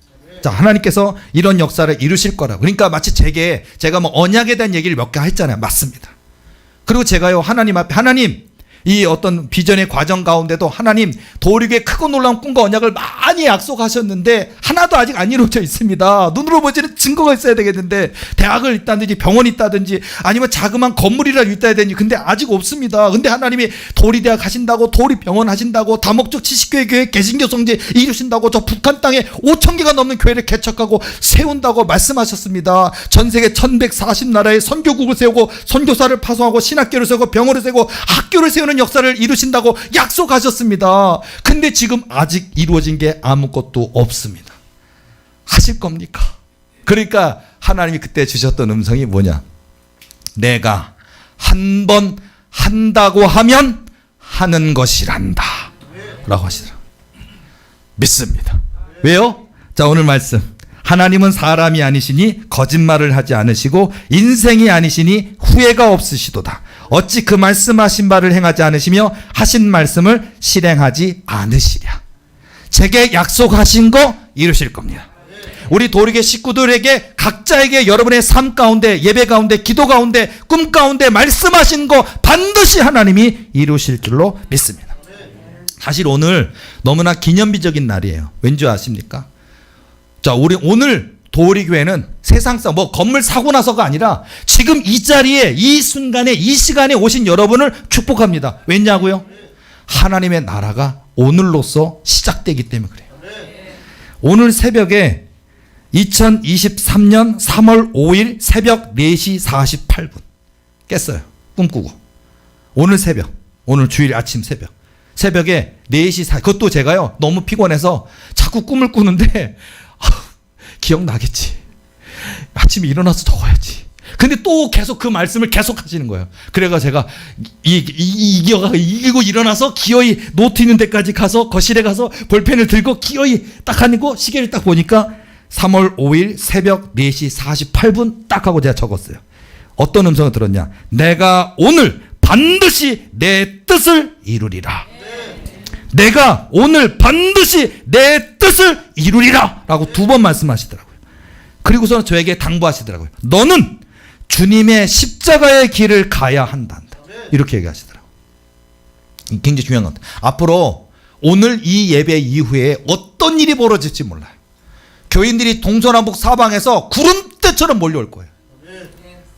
자, 하나님께서 이런 역사를 이루실 거라고. 그러니까 마치 제가 언약에 대한 얘기를 몇 개 했잖아요. 맞습니다. 그리고 제가요, 하나님 앞에, 하나님, 이 어떤 비전의 과정 가운데도 하나님 도리교의 크고 놀라운 꿈과 언약을 많이 약속하셨는데 하나도 아직 안 이루어져 있습니다. 눈으로 보지는 증거가 있어야 되겠는데, 대학을 있다든지 병원이 있다든지 아니면 자그마한 건물이라도 있어야 되는지, 근데 아직 없습니다. 근데 하나님이 도리대학 하신다고, 도리병원 하신다고, 다목적 지식교회 교회 개신교성제 이루신다고, 저 북한 땅에 5,000개가 넘는 교회를 개척하고 세운다고 말씀하셨습니다. 전 세계 1140나라에 선교국을 세우고 선교사를 파송하고 신학교를 세우고 병원을 세우고 학교를 세우는 역사를 이루신다고 약속하셨습니다. 근데 지금 아직 이루어진 게 아무것도 없습니다. 하실 겁니까? 그러니까 하나님이 그때 주셨던 음성이 뭐냐? 내가 한 번 한다고 하면 하는 것이란다 라고 하시더라고요. 믿습니다. 왜요? 자, 오늘 말씀, 하나님은 사람이 아니시니 거짓말을 하지 않으시고 인생이 아니시니 후회가 없으시도다. 어찌 그 말씀하신 바를 행하지 않으시며 하신 말씀을 실행하지 않으시랴. 제게 약속하신 거 이루실 겁니다. 우리 도리교 식구들에게, 각자에게 여러분의 삶 가운데, 예배 가운데, 기도 가운데, 꿈 가운데 말씀하신 거 반드시 하나님이 이루실 줄로 믿습니다. 사실 오늘 너무나 기념비적인 날이에요. 왠지 아십니까? 자, 우리 오늘 도리교회는 세상상 건물 사고 나서가 아니라 지금 이 자리에, 이 순간에, 이 시간에 오신 여러분을 축복합니다. 왜냐고요? 하나님의 나라가 오늘로써 시작되기 때문에 그래요. 오늘 새벽에 2023년 3월 5일 새벽 4시 48분 깼어요. 꿈꾸고. 오늘 새벽, 오늘 주일 아침 새벽에 4시 그것도 제가요, 너무 피곤해서 자꾸 꿈을 꾸는데 기억나겠지. 아침에 일어나서 적어야지. 근데 또 계속 그 말씀을 계속 하시는 거예요. 그래가 제가 이기고 일어나서 기어이 노트 있는 데까지 가서 거실에 가서 볼펜을 들고 기어이 딱 하고 시계를 딱 보니까 3월 5일 새벽 4시 48분 딱 하고 제가 적었어요. 어떤 음성을 들었냐? 내가 오늘 반드시 내 뜻을 이루리라. 내가 오늘 반드시 내 뜻을 이루리라 라고 2번 말씀하시더라고요. 그리고서 저에게 당부하시더라고요. 너는 주님의 십자가의 길을 가야 한다. 이렇게 얘기하시더라고요. 굉장히 중요한 것 같아요. 앞으로 오늘 이 예배 이후에 어떤 일이 벌어질지 몰라요. 교인들이 동서남북 사방에서 구름대처럼 몰려올 거예요.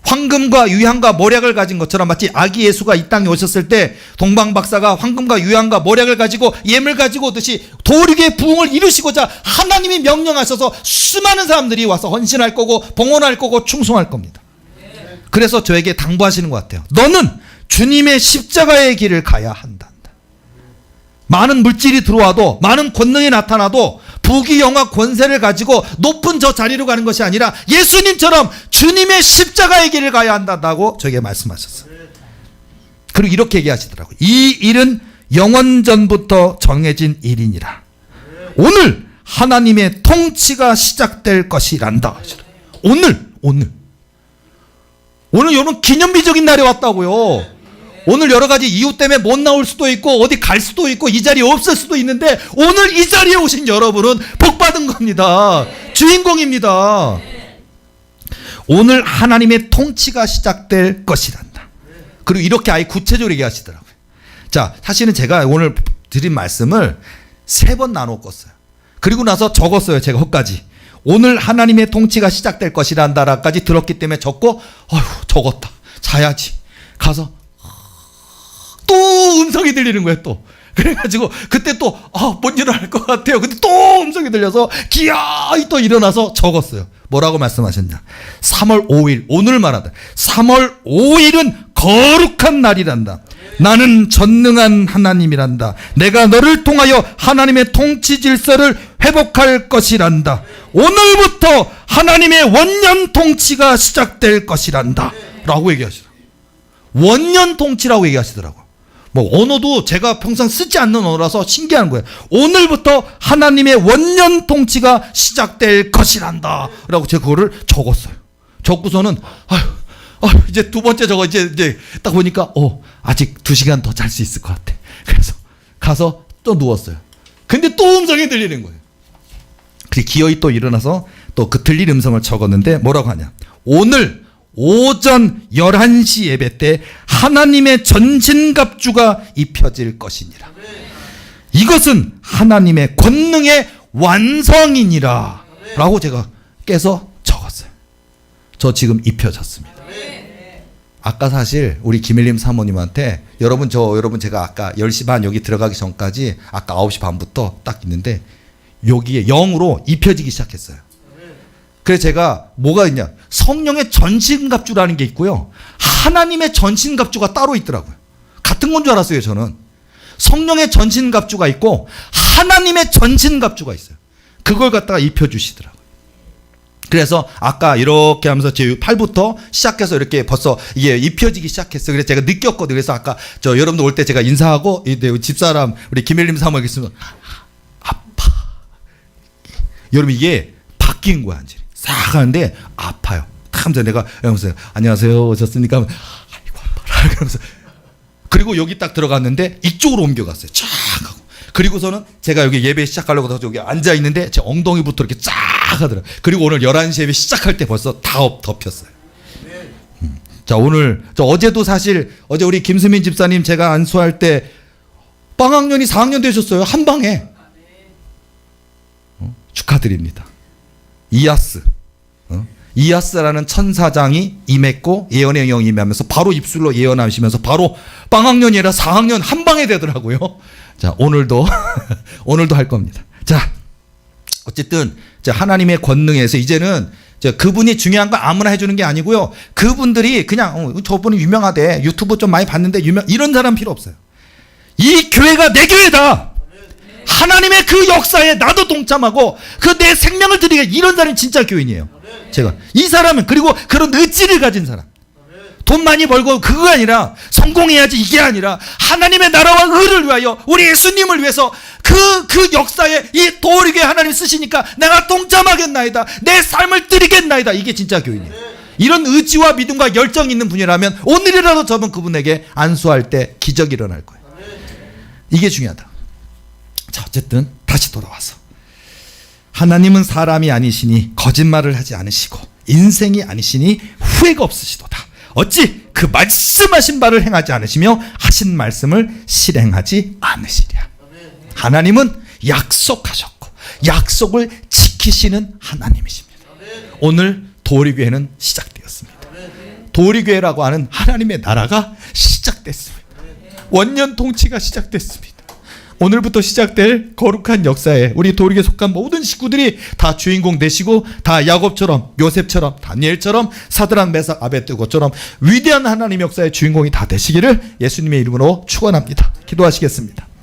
황금과 유향과 모략을 가진 것처럼, 마치 아기 예수가 이 땅에 오셨을 때 동방 박사가 황금과 유향과 모략을 가지고 예물 가지고 오듯이 도리의 부흥을 이루시고자 하나님이 명령하셔서 수많은 사람들이 와서 헌신할 거고 봉헌할 거고 충성할 겁니다. 그래서 저에게 당부하시는 것 같아요. 너는 주님의 십자가의 길을 가야 한다. 많은 물질이 들어와도, 많은 권능이 나타나도 부귀영화 권세를 가지고 높은 저 자리로 가는 것이 아니라 예수님처럼 주님의 십자가의 길을 가야 한다고 저에게 말씀하셨어요. 그리고 이렇게 얘기하시더라고요. 이 일은 영원전부터 정해진 일이니라. 오늘 하나님의 통치가 시작될 것이란다. 오늘 여러분 기념비적인 날이 왔다고요. 오늘 여러 가지 이유 때문에 못 나올 수도 있고 어디 갈 수도 있고 이 자리에 없을 수도 있는데, 오늘 이 자리에 오신 여러분은 복 받은 겁니다. 주인공입니다. 오늘 하나님의 통치가 시작될 것이란다. 그리고 이렇게 아예 구체적으로 얘기하시더라고요. 자, 사실은 제가 오늘 드린 말씀을 3번 나눠 껐어요. 그리고 나서 적었어요. 제가 헛까지. 오늘 하나님의 통치가 시작될 것이란다라까지 들었기 때문에 적고, 적었다. 자야지. 가서 또 음성이 들리는 거예요. 또 그래가지고 그때 또 뭔 일을 할 것 같아요. 근데 또 음성이 들려서 기어이 또 일어나서 적었어요. 뭐라고 말씀하셨냐? 3월 5일, 오늘 말하다 3월 5일은 거룩한 날이란다. 나는 전능한 하나님이란다. 내가 너를 통하여 하나님의 통치 질서를 회복할 것이란다. 오늘부터 하나님의 원년 통치가 시작될 것이란다 라고 얘기하시더라고요. 원년 통치라고 얘기하시더라고요. 언어도 제가 평생 쓰지 않는 언어라서 신기한 거예요. 오늘부터 하나님의 원년 통치가 시작될 것이란다 라고 제가 그거를 적었어요. 적고서는 이제 2번째 적어 이제 딱 보니까 아직 2시간 더 잘 수 있을 것 같아. 그래서 가서 또 누웠어요. 근데 또 음성이 들리는 거예요. 그래서 기어이 또 일어나서 또 그 들린 음성을 적었는데 뭐라고 하냐? 오늘 오전 11시 예배 때 하나님의 전신갑주가 입혀질 것이니라. 이것은 하나님의 권능의 완성이니라 라고 제가 깨서 적었어요. 저 지금 입혀졌습니다. 아까 사실 우리 김일림 사모님한테 여러분 제가 아까 10시 반 여기 들어가기 전까지 아까 9시 반부터 딱 있는데 여기에 영으로 입혀지기 시작했어요. 그래서 제가 뭐가 있냐, 성령의 전신갑주라는 게 있고요, 하나님의 전신갑주가 따로 있더라고요. 같은 건 줄 알았어요. 저는 성령의 전신갑주가 있고 하나님의 전신갑주가 있어요. 그걸 갖다가 입혀주시더라고요. 그래서 아까 이렇게 하면서 제 팔부터 시작해서 이렇게 벌써 이게 입혀지기 시작했어요. 그래서 제가 느꼈거든요. 그래서 아까 여러분들 올 때 제가 인사하고 집사람 우리 김일림 사모님 있으면 아파. 여러분 이게 바뀐 거야. 완전히 싹 하는데 아파요. 하면서 내가 이러면서 안녕하세요 오셨습니까? 아이고 아파라. 그러면서 그리고 여기 딱 들어갔는데 이쪽으로 옮겨갔어요. 쫙 하고. 그리고서는 제가 여기 예배 시작하려고 여기 앉아 있는데 제 엉덩이부터 이렇게 쫙 하더라고요. 그리고 오늘 11시 예배 시작할 때 벌써 다 덮였어요. 자, 오늘 어제도 사실 어제 우리 김수민 집사님 제가 안수할 때 빵학년이 4학년 되셨어요. 한 방에. 축하드립니다. 이아스라는 천사장이 임했고 예언의 영이 임하면서 바로 입술로 예언하시면서 바로 빵학년이 아니라 4학년 한 방에 되더라고요. 자, 오늘도 할 겁니다. 자, 어쨌든 하나님의 권능에서 이제는 그분이 중요한 건 아무나 해주는 게 아니고요. 그분들이 그냥 저분이 유명하대, 유튜브 좀 많이 봤는데 이런 사람 필요 없어요. 이 교회가 내 교회다. 하나님의 그 역사에 나도 동참하고 그 내 생명을 드리게, 이런 사람이 진짜 교인이에요. 제가 이 사람은, 그리고 그런 의지를 가진 사람, 돈 많이 벌고 그거 아니라 성공해야지 이게 아니라 하나님의 나라와 의를 위하여 우리 예수님을 위해서 그 역사에 이 도리게 하나님 쓰시니까 내가 동참하겠나이다, 내 삶을 드리겠나이다. 이게 진짜 교인이에요. 이런 의지와 믿음과 열정이 있는 분이라면 오늘이라도 저는 그분에게 안수할 때 기적이 일어날 거예요. 이게 중요하다. 자, 어쨌든 다시 돌아와서 하나님은 사람이 아니시니 거짓말을 하지 않으시고 인생이 아니시니 후회가 없으시도다. 어찌 그 말씀하신 바를 행하지 않으시며 하신 말씀을 실행하지 않으시랴. 하나님은 약속하셨고 약속을 지키시는 하나님이십니다. 오늘 도리교회는 시작되었습니다. 도리교회라고 하는 하나님의 나라가 시작됐습니다. 원년 통치가 시작됐습니다. 오늘부터 시작될 거룩한 역사에 우리 도리교에 속한 모든 식구들이 다 주인공 되시고 다 야곱처럼 요셉처럼 다니엘처럼 사드락 메삭 아벳느고처럼 위대한 하나님 역사의 주인공이 다 되시기를 예수님의 이름으로 축원합니다. 기도하시겠습니다.